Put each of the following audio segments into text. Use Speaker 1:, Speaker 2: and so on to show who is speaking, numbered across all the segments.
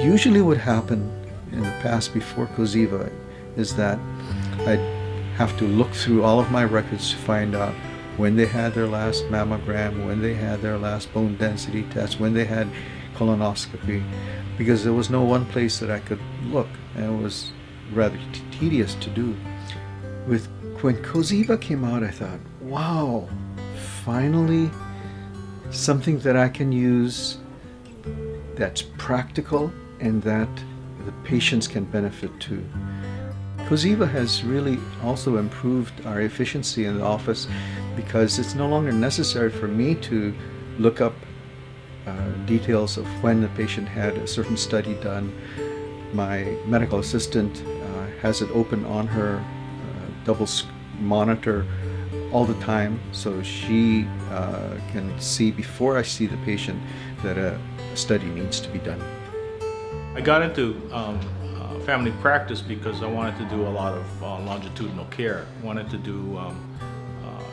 Speaker 1: Usually what happened in the past before Cozeva is that I'd have to look through all of my records to find out when they had their last mammogram, when they had their last bone density test, when they had colonoscopy, because there was no one place that I could look, and it was rather tedious to do. When Cozeva came out, I thought, wow, finally something that I can use that's practical and that the patients can benefit too. Cozeva has really also improved our efficiency in the office because it's no longer necessary for me to look up details of when the patient had a certain study done. My medical assistant has it open on her double monitor all the time, so she can see before I see the patient that a study needs to be done.
Speaker 2: I got into family practice because I wanted to do a lot of longitudinal care. I wanted to do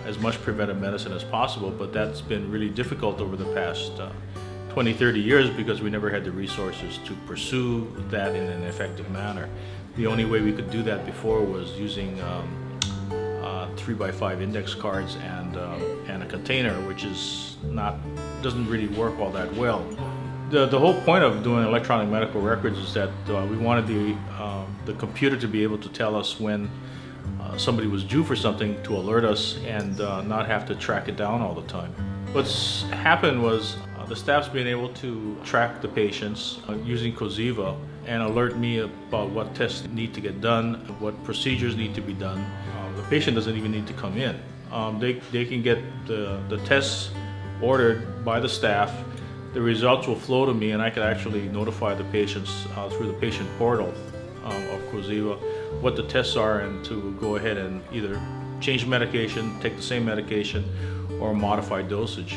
Speaker 2: as much preventive medicine as possible, but that's been really difficult over the past 20, 30 years because we never had the resources to pursue that in an effective manner. The only way we could do that before was using 3x5 index cards and a container, which doesn't really work all that well. The whole point of doing electronic medical records is that we wanted the computer to be able to tell us when somebody was due for something, to alert us and not have to track it down all the time. What's happened was the staff's been able to track the patients using Cozeva and alert me about what tests need to get done, what procedures need to be done. The patient doesn't even need to come in. They can get the tests ordered by the staff. The results will flow to me, and I can actually notify the patients through the patient portal of Cozeva what the tests are, and to go ahead and either change medication, take the same medication, or modify dosage.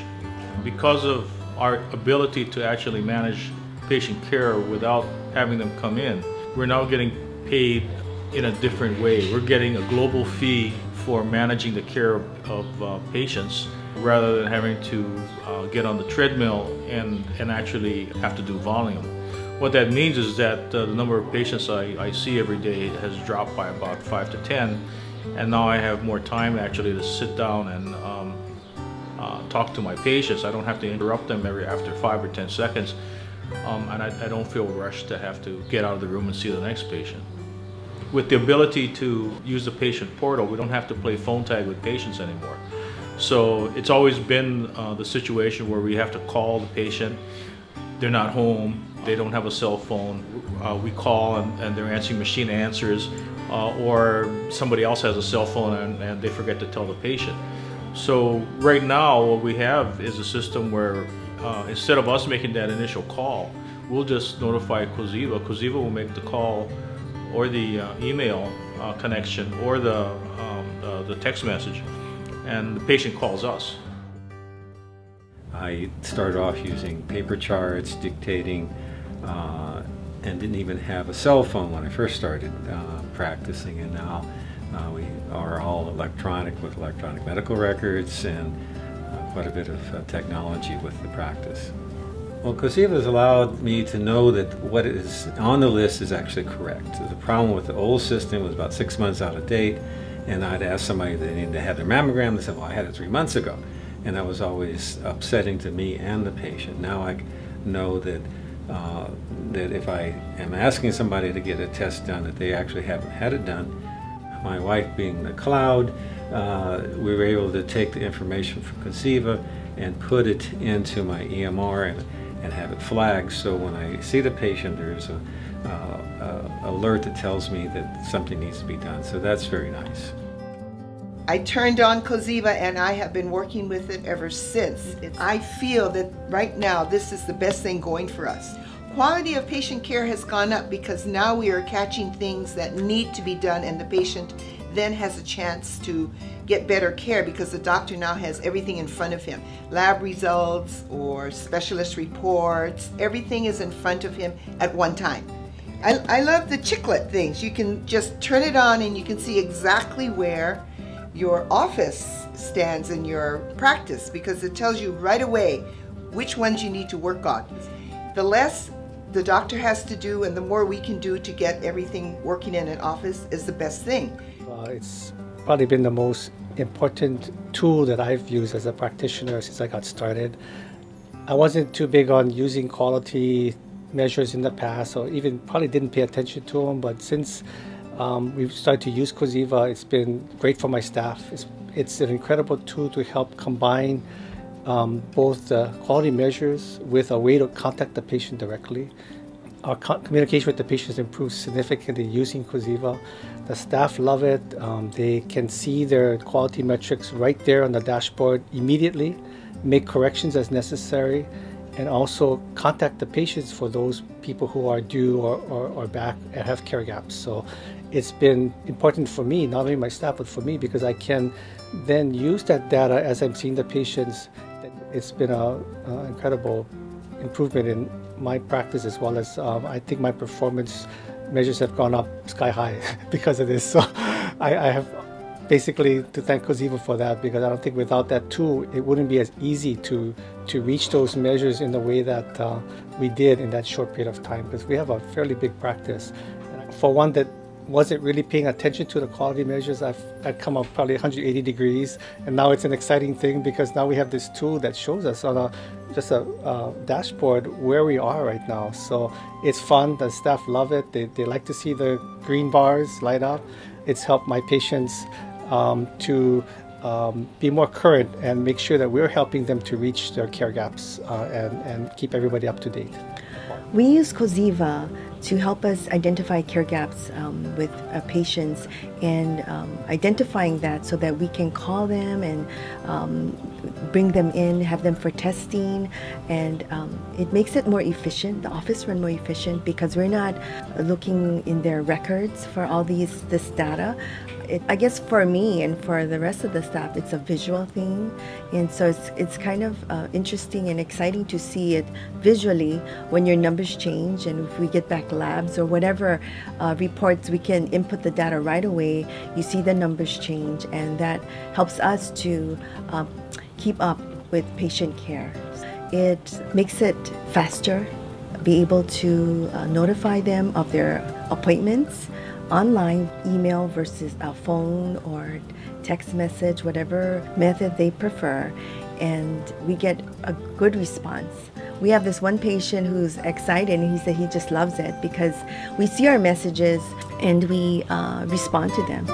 Speaker 2: Because of our ability to actually manage patient care without having them come in, we're now getting paid in a different way. We're getting a global fee for managing the care of patients, rather than having to get on the treadmill and actually have to do volume. What that means is that the number of patients I see every day has dropped by about 5 to 10, and now I have more time actually to sit down and talk to my patients. I don't have to interrupt them after 5 or 10 seconds, and I don't feel rushed to have to get out of the room and see the next patient. With the ability to use the patient portal, we don't have to play phone tag with patients anymore. So it's always been the situation where we have to call the patient. They're not home, they don't have a cell phone. We call and their answering machine answers, or somebody else has a cell phone and they forget to tell the patient. So right now what we have is a system where instead of us making that initial call, we'll just notify Cozeva. Cozeva will make the call or the email connection or the text message, and the patient calls us.
Speaker 3: I started off using paper charts, dictating, and didn't even have a cell phone when I first started practicing, and now we are all electronic with electronic medical records and quite a bit of technology with the practice. Well, Cozeva has allowed me to know that what is on the list is actually correct. The problem with the old system was about 6 months out of date, and I'd ask somebody if they needed to have their mammogram. They said, well, I had it 3 months ago. And that was always upsetting to me and the patient. Now I know that that if I am asking somebody to get a test done, that they actually haven't had it done. My wife being the cloud, we were able to take the information from Cozeva and put it into my EMR and have it flagged, so when I see the patient, there's a alert that tells me that something needs to be done. So that's very nice.
Speaker 4: I turned on Cozeva and I have been working with it ever since. I feel that right now this is the best thing going for us. Quality of patient care has gone up because now we are catching things that need to be done, and the patient then has a chance to get better care because the doctor now has everything in front of him. Lab results or specialist reports, everything is in front of him at one time. I love the chiclet things. You can just turn it on and you can see exactly where your office stands in your practice, because it tells you right away which ones you need to work on. The less the doctor has to do and the more we can do to get everything working in an office is the best thing.
Speaker 5: It's probably been the most important tool that I've used as a practitioner since I got started. I wasn't too big on using quality measures in the past, or even probably didn't pay attention to them, but since we've started to use Cozeva, it's been great for my staff. It's an incredible tool to help combine both the quality measures with a way to contact the patient directly. Our communication with the patients improves significantly using Cozeva. The staff love it. They can see their quality metrics right there on the dashboard immediately, make corrections as necessary, and also contact the patients for those people who are due or back and have care gaps. So it's been important for me, not only my staff, but for me, because I can then use that data as I'm seeing the patients. It's been an incredible improvement in my practice, as well as I think my performance measures have gone up sky high because of this. So I have basically to thank Cozeva for that, because I don't think without that tool it wouldn't be as easy to reach those measures in the way that we did in that short period of time, because we have a fairly big practice. For one that wasn't really paying attention to the quality measures, I'd come up probably 180 degrees, and now it's an exciting thing because now we have this tool that shows us on just a dashboard where we are right now. So it's fun, the staff love it, they like to see the green bars light up. It's helped my patients to be more current and make sure that we're helping them to reach their care gaps and keep everybody up to date.
Speaker 6: We use Cozeva to help us identify care gaps with patients, and identifying that so that we can call them and bring them in, have them for testing, and it makes it more efficient, the office run more efficient, because we're not looking in their records for all this data. I guess for me and for the rest of the staff, it's a visual thing, and so it's kind of interesting and exciting to see it visually when your numbers change, and if we get back labs or whatever reports, we can input the data right away. You see the numbers change, and that helps us to keep up with patient care. It makes it faster, be able to notify them of their appointments online, email versus a phone or text message, whatever method they prefer, and we get a good response. We have this one patient who's excited, and he said he just loves it because we see our messages and we respond to them.